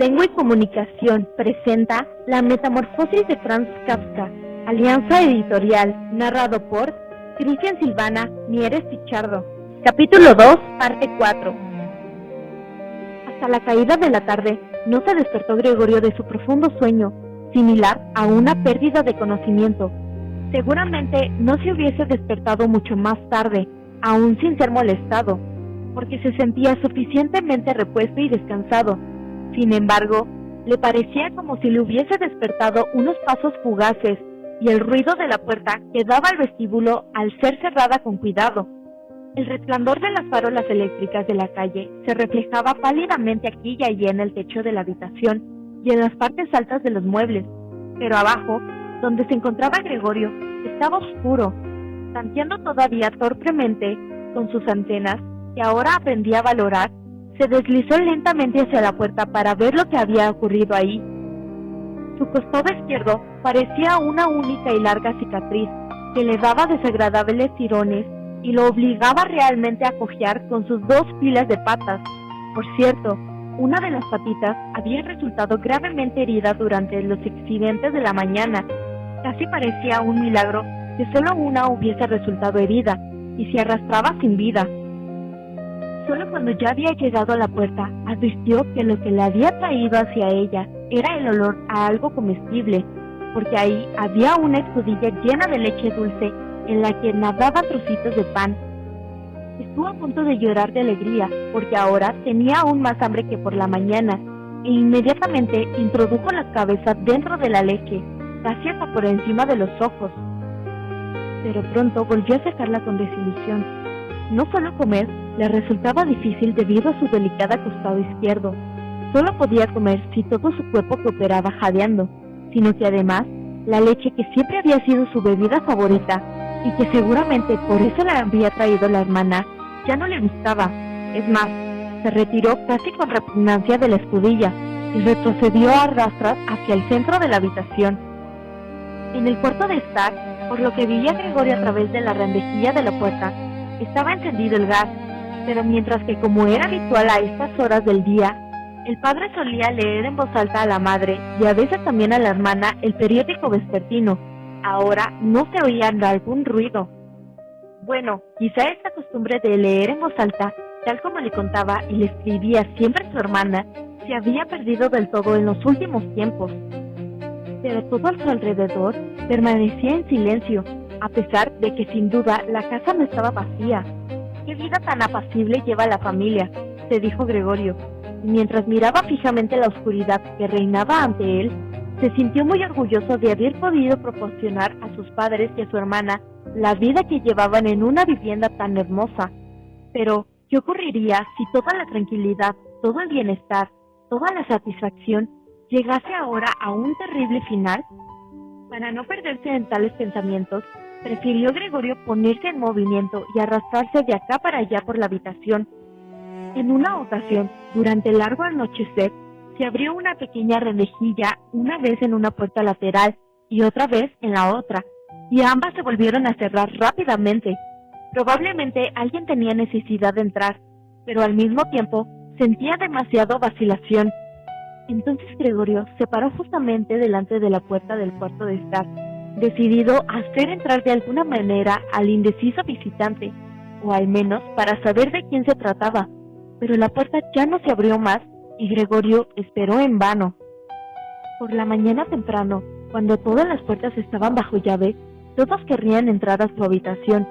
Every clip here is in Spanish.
Lengua y Comunicación presenta La Metamorfosis de Franz Kafka, Alianza Editorial, narrado por Cristian Silvana Mieres Pichardo. Capítulo 2, parte 4. Hasta la caída de la tarde, no se despertó Gregorio de su profundo sueño, similar a una pérdida de conocimiento. Seguramente no se hubiese despertado mucho más tarde, aún sin ser molestado, porque se sentía suficientemente repuesto y descansado. Sin embargo, le parecía como si le hubiese despertado unos pasos fugaces y el ruido de la puerta que daba al vestíbulo al ser cerrada con cuidado. El resplandor de las farolas eléctricas de la calle se reflejaba pálidamente aquí y allí en el techo de la habitación y en las partes altas de los muebles, pero abajo, donde se encontraba Gregorio, estaba oscuro, tanteando todavía torpemente con sus antenas, que ahora aprendía a valorar. Se deslizó lentamente hacia la puerta para ver lo que había ocurrido ahí. Su costado izquierdo parecía una única y larga cicatriz que le daba desagradables tirones y lo obligaba realmente a cojear con sus dos filas de patas. Por cierto, una de las patitas había resultado gravemente herida durante los accidentes de la mañana. Casi parecía un milagro que solo una hubiese resultado herida y se arrastraba sin vida. Solo cuando ya había llegado a la puerta, advirtió que lo que le había traído hacia ella era el olor a algo comestible, porque ahí había una escudilla llena de leche dulce en la que nadaban trocitos de pan. Estuvo a punto de llorar de alegría, porque ahora tenía aún más hambre que por la mañana, e inmediatamente introdujo la cabeza dentro de la leche, casi hasta por encima de los ojos. Pero pronto volvió a sacarla con desilusión. No solo comer le resultaba difícil debido a su delicado costado izquierdo. Solo podía comer si todo su cuerpo cooperaba jadeando, sino que además la leche, que siempre había sido su bebida favorita y que seguramente por eso la había traído la hermana, ya no le gustaba. Es más, se retiró casi con repugnancia de la escudilla y retrocedió a rastras hacia el centro de la habitación. En el cuarto de estar, por lo que veía Gregorio a través de la rendijilla de la puerta, estaba encendido el gas, pero mientras que, como era habitual a estas horas del día, el padre solía leer en voz alta a la madre y a veces también a la hermana el periódico vespertino, ahora no se oía algún ruido. Bueno, quizá esta costumbre de leer en voz alta, tal como le contaba y le escribía siempre su hermana, se había perdido del todo en los últimos tiempos. Pero todo a su alrededor permanecía en silencio, a pesar de que sin duda la casa no estaba vacía. «¿Qué vida tan apacible lleva la familia?», se dijo Gregorio, y mientras miraba fijamente la oscuridad que reinaba ante él, se sintió muy orgulloso de haber podido proporcionar a sus padres y a su hermana la vida que llevaban en una vivienda tan hermosa. Pero, ¿qué ocurriría si toda la tranquilidad, todo el bienestar, toda la satisfacción llegase ahora a un terrible final? Para no perderse en tales pensamientos, prefirió Gregorio ponerse en movimiento y arrastrarse de acá para allá por la habitación. En una ocasión, durante el largo anochecer, se abrió una pequeña rendijilla, una vez en una puerta lateral y otra vez en la otra, y ambas se volvieron a cerrar rápidamente. Probablemente alguien tenía necesidad de entrar, pero al mismo tiempo sentía demasiado vacilación. Entonces Gregorio se paró justamente delante de la puerta del cuarto de estar, decidido a hacer entrar de alguna manera al indeciso visitante, o al menos para saber de quién se trataba, pero la puerta ya no se abrió más y Gregorio esperó en vano. Por la mañana temprano, cuando todas las puertas estaban bajo llave, todos querrían entrar a su habitación.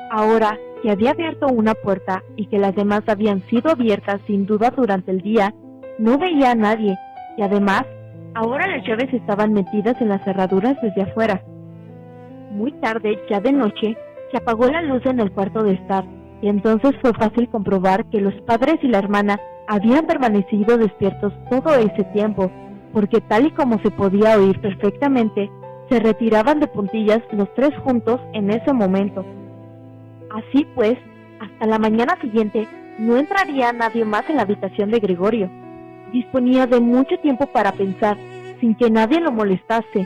Ahora que había abierto una puerta y que las demás habían sido abiertas sin duda durante el día, no veía a nadie, y además, ahora las llaves estaban metidas en las cerraduras desde afuera. Muy tarde, ya de noche, se apagó la luz en el cuarto de estar, y entonces fue fácil comprobar que los padres y la hermana habían permanecido despiertos todo ese tiempo, porque tal y como se podía oír perfectamente, se retiraban de puntillas los tres juntos en ese momento. Así pues, hasta la mañana siguiente no entraría nadie más en la habitación de Gregorio. Disponía de mucho tiempo para pensar, sin que nadie lo molestase,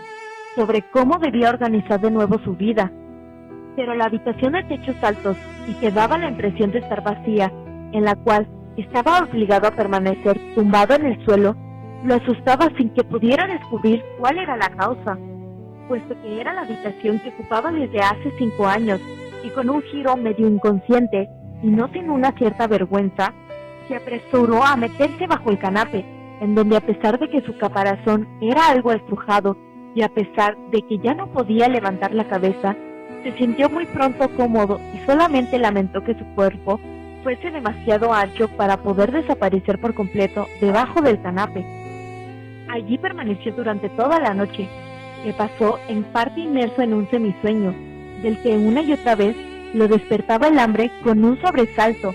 sobre cómo debía organizar de nuevo su vida. Pero la habitación de techos altos y que daba la impresión de estar vacía, en la cual estaba obligado a permanecer tumbado en el suelo, lo asustaba sin que pudiera descubrir cuál era la causa, puesto que era la habitación que ocupaba desde hace 5 años, y con un giro medio inconsciente, y no sin una cierta vergüenza, se apresuró a meterse bajo el canape, en donde a pesar de que su caparazón era algo estrujado, y a pesar de que ya no podía levantar la cabeza, se sintió muy pronto cómodo y solamente lamentó que su cuerpo fuese demasiado ancho para poder desaparecer por completo debajo del canape. Allí permaneció durante toda la noche, que pasó en parte inmerso en un semisueño, del que una y otra vez lo despertaba el hambre con un sobresalto,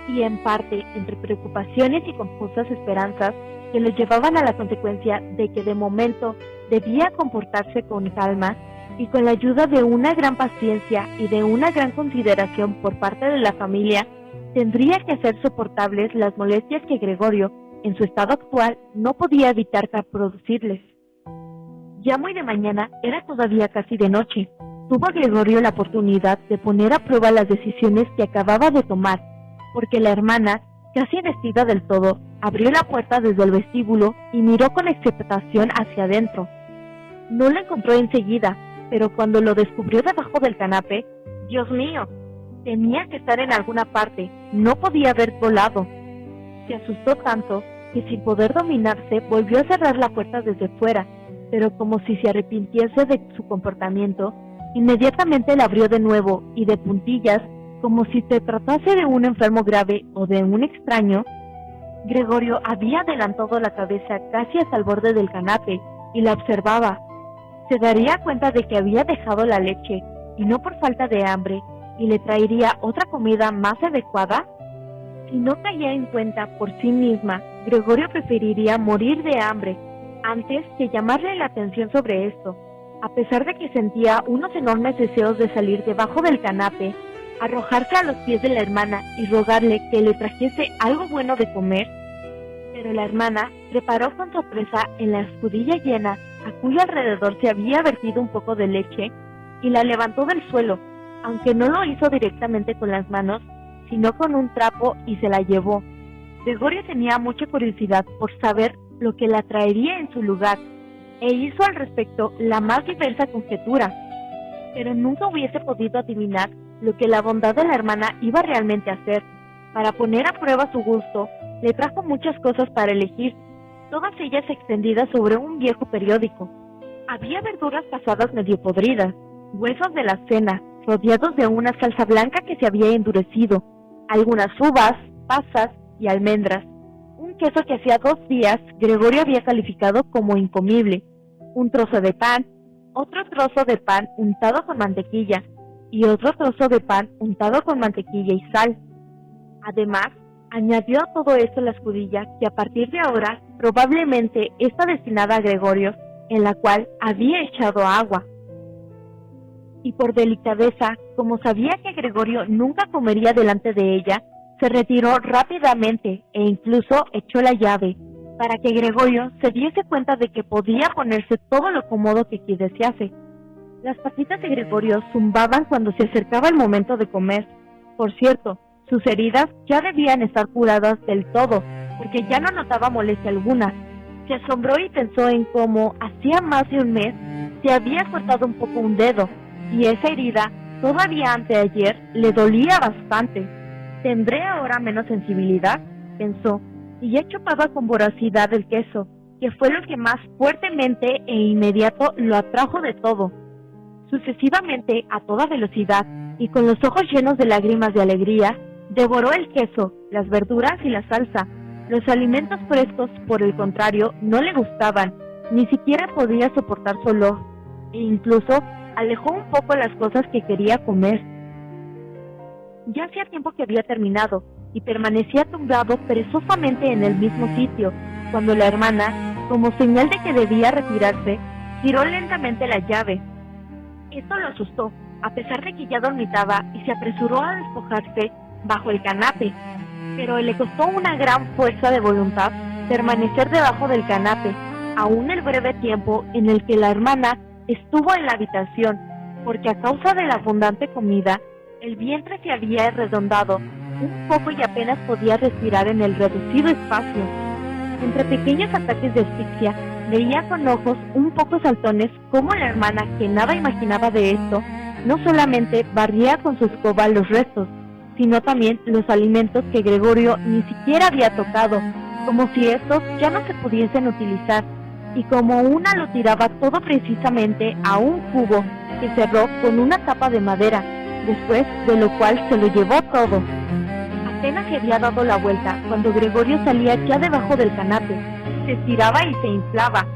y en parte entre preocupaciones y confusas esperanzas que lo llevaban a la consecuencia de que de momento debía comportarse con calma y con la ayuda de una gran paciencia y de una gran consideración por parte de la familia, tendría que hacer soportables las molestias que Gregorio, en su estado actual, no podía evitar producirles. Ya muy de mañana, era todavía casi de noche. Tuvo Gregorio la oportunidad de poner a prueba las decisiones que acababa de tomar, porque la hermana, casi vestida del todo, abrió la puerta desde el vestíbulo y miró con expectación hacia adentro. No lo encontró enseguida, pero cuando lo descubrió debajo del canape, ¡Dios mío! Tenía que estar en alguna parte, no podía haber volado. Se asustó tanto que sin poder dominarse volvió a cerrar la puerta desde fuera, pero como si se arrepintiese de su comportamiento, inmediatamente la abrió de nuevo y de puntillas, como si se tratase de un enfermo grave o de un extraño. Gregorio había adelantado la cabeza casi hasta el borde del canape y la observaba. Se daría cuenta de que había dejado la leche, y no por falta de hambre, y le traería otra comida más adecuada. Si no caía en cuenta por sí misma, Gregorio preferiría morir de hambre antes que llamarle la atención sobre esto. A pesar de que sentía unos enormes deseos de salir debajo del canape, arrojarse a los pies de la hermana y rogarle que le trajese algo bueno de comer, pero la hermana preparó con sorpresa en la escudilla llena, a cuyo alrededor se había vertido un poco de leche, y la levantó del suelo, aunque no lo hizo directamente con las manos, sino con un trapo, y se la llevó. Gregorio tenía mucha curiosidad por saber lo que la traería en su lugar, e hizo al respecto la más diversa conjetura, pero nunca hubiese podido adivinar lo que la bondad de la hermana iba realmente a hacer. Para poner a prueba su gusto, le trajo muchas cosas para elegir, todas ellas extendidas sobre un viejo periódico. Había verduras pasadas medio podridas, huesos de la cena, rodeados de una salsa blanca que se había endurecido, algunas uvas, pasas y almendras, un queso que hacía 2 días Gregorio había calificado como incomible, un trozo de pan, otro trozo de pan untado con mantequilla, y otro trozo de pan untado con mantequilla y sal. Además, añadió a todo esto la escudilla que a partir de ahora probablemente está destinada a Gregorio, en la cual había echado agua. Y por delicadeza, como sabía que Gregorio nunca comería delante de ella, se retiró rápidamente e incluso echó la llave, para que Gregorio se diese cuenta de que podía ponerse todo lo cómodo que desease. Las patitas de Gregorio zumbaban cuando se acercaba el momento de comer. Por cierto, sus heridas ya debían estar curadas del todo, porque ya no notaba molestia alguna. Se asombró y pensó en cómo, hacía más de un mes, se había cortado un poco un dedo, y esa herida, todavía anteayer, le dolía bastante. ¿Tendré ahora menos sensibilidad?, pensó, y ya chupaba con voracidad el queso, que fue lo que más fuertemente e inmediato lo atrajo de todo. Sucesivamente, a toda velocidad, y con los ojos llenos de lágrimas de alegría, devoró el queso, las verduras y la salsa. Los alimentos frescos, por el contrario, no le gustaban, ni siquiera podía soportar su olor, e incluso alejó un poco las cosas que quería comer. Ya hacía tiempo que había terminado, y permanecía tumbado perezosamente en el mismo sitio, cuando la hermana, como señal de que debía retirarse, giró lentamente la llave. Esto lo asustó, a pesar de que ya dormitaba, y se apresuró a despojarse bajo el canape, pero le costó una gran fuerza de voluntad permanecer debajo del canape, aún el breve tiempo en el que la hermana estuvo en la habitación, porque a causa de la abundante comida, el vientre se había redondado un poco y apenas podía respirar en el reducido espacio. Entre pequeños ataques de asfixia, veía con ojos un poco saltones cómo la hermana, que nada imaginaba de esto, no solamente barría con su escoba los restos, sino también los alimentos que Gregorio ni siquiera había tocado, como si estos ya no se pudiesen utilizar, y como una lo tiraba todo precisamente a un cubo que cerró con una tapa de madera, después de lo cual se lo llevó todo. Apenas se había dado la vuelta cuando Gregorio salía ya debajo del canape, se estiraba y se inflaba.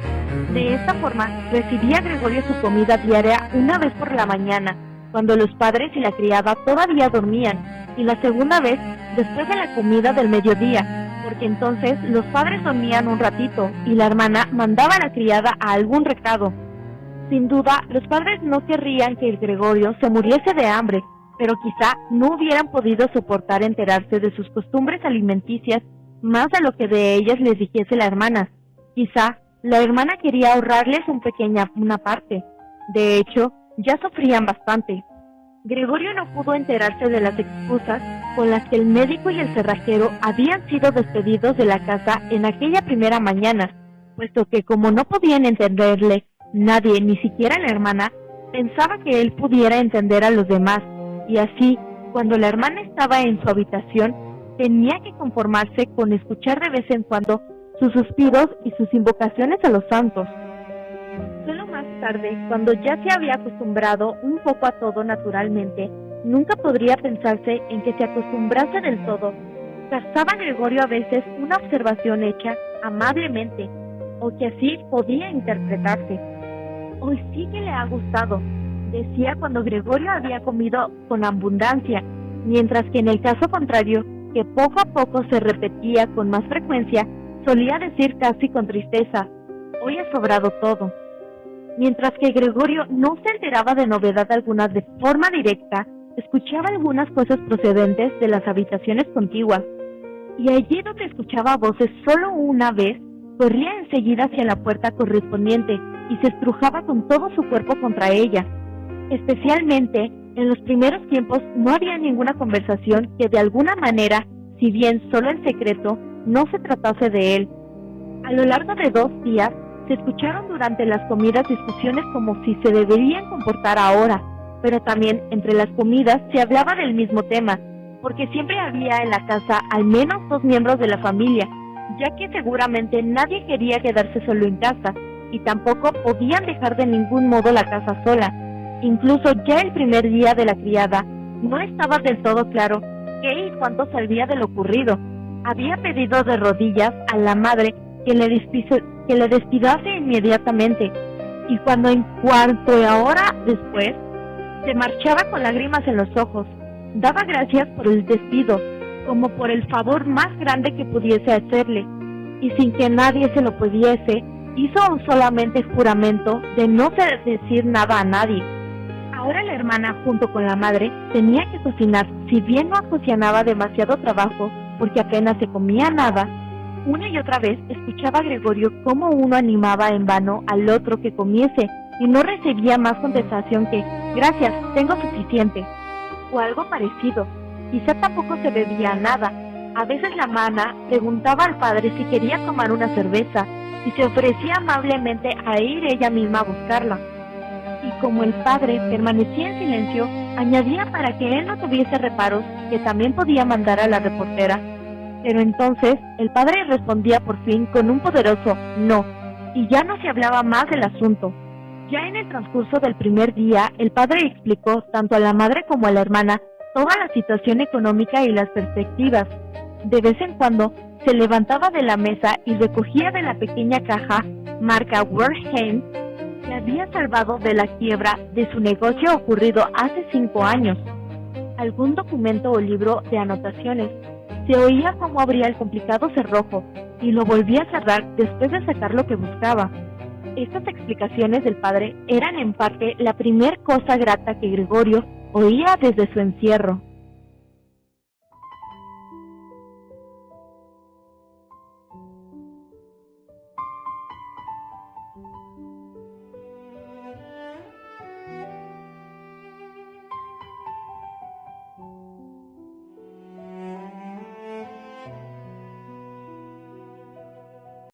De esta forma recibía Gregorio su comida diaria una vez por la mañana, cuando los padres y la criada todavía dormían, y la segunda vez después de la comida del mediodía, porque entonces los padres dormían un ratito y la hermana mandaba a la criada a algún recado. Sin duda, los padres no querrían que el Gregorio se muriese de hambre, pero quizá no hubieran podido soportar enterarse de sus costumbres alimenticias más de lo que de ellas les dijese la hermana. Quizá la hermana quería ahorrarles una parte. De hecho, ya sufrían bastante. Gregorio no pudo enterarse de las excusas con las que el médico y el cerrajero habían sido despedidos de la casa en aquella primera mañana, puesto que como no podían entenderle nadie, ni siquiera la hermana, pensaba que él pudiera entender a los demás, y así, cuando la hermana estaba en su habitación, tenía que conformarse con escuchar de vez en cuando sus suspiros y sus invocaciones a los santos. Solo más tarde, cuando ya se había acostumbrado un poco a todo naturalmente, nunca podría pensarse en que se acostumbrase del todo. Cazaba Gregorio a veces una observación hecha amablemente, o que así podía interpretarse. Hoy sí que le ha gustado, decía cuando Gregorio había comido con abundancia, mientras que en el caso contrario, que poco a poco se repetía con más frecuencia, solía decir casi con tristeza: hoy ha sobrado todo. Mientras que Gregorio no se enteraba de novedad alguna de forma directa, escuchaba algunas cosas procedentes de las habitaciones contiguas, y allí donde escuchaba voces solo una vez, corría enseguida hacia la puerta correspondiente y se estrujaba con todo su cuerpo contra ella. Especialmente, en los primeros tiempos no había ninguna conversación que de alguna manera, si bien solo en secreto, no se tratase de él. A lo largo de 2 días, se escucharon durante las comidas discusiones como si se deberían comportar ahora, pero también entre las comidas se hablaba del mismo tema, porque siempre había en la casa al menos 2 miembros de la familia, ya que seguramente nadie quería quedarse solo en casa, y tampoco podían dejar de ningún modo la casa sola. Incluso ya el primer día de la criada, no estaba del todo claro qué y cuánto sabía de lo ocurrido. Había pedido de rodillas a la madre que le despidase inmediatamente, y cuando en cuarto de hora después se marchaba con lágrimas en los ojos, daba gracias por el despido, como por el favor más grande que pudiese hacerle, y sin que nadie se lo pudiese, hizo solamente juramento de no decir nada a nadie. Ahora la hermana, junto con la madre, tenía que cocinar, si bien no ocasionaba demasiado trabajo, porque apenas se comía nada. Una y otra vez escuchaba a Gregorio cómo uno animaba en vano al otro que comiese, y no recibía más contestación que «gracias, tengo suficiente», o algo parecido. Quizá tampoco se bebía nada. A veces la hermana preguntaba al padre si quería tomar una cerveza, y se ofrecía amablemente a ir ella misma a buscarla. Y como el padre permanecía en silencio, añadía para que él no tuviese reparos que también podía mandar a la reportera. Pero entonces el padre respondía por fin con un poderoso no, y ya no se hablaba más del asunto. Ya en el transcurso del primer día, el padre explicó tanto a la madre como a la hermana toda la situación económica y las perspectivas. De vez en cuando se levantaba de la mesa y recogía de la pequeña caja marca Wertheim, que había salvado de la quiebra de su negocio ocurrido hace 5 años, algún documento o libro de anotaciones. Se oía cómo abría el complicado cerrojo y lo volvía a cerrar después de sacar lo que buscaba. Estas explicaciones del padre eran en parte la primer cosa grata que Gregorio oía desde su encierro.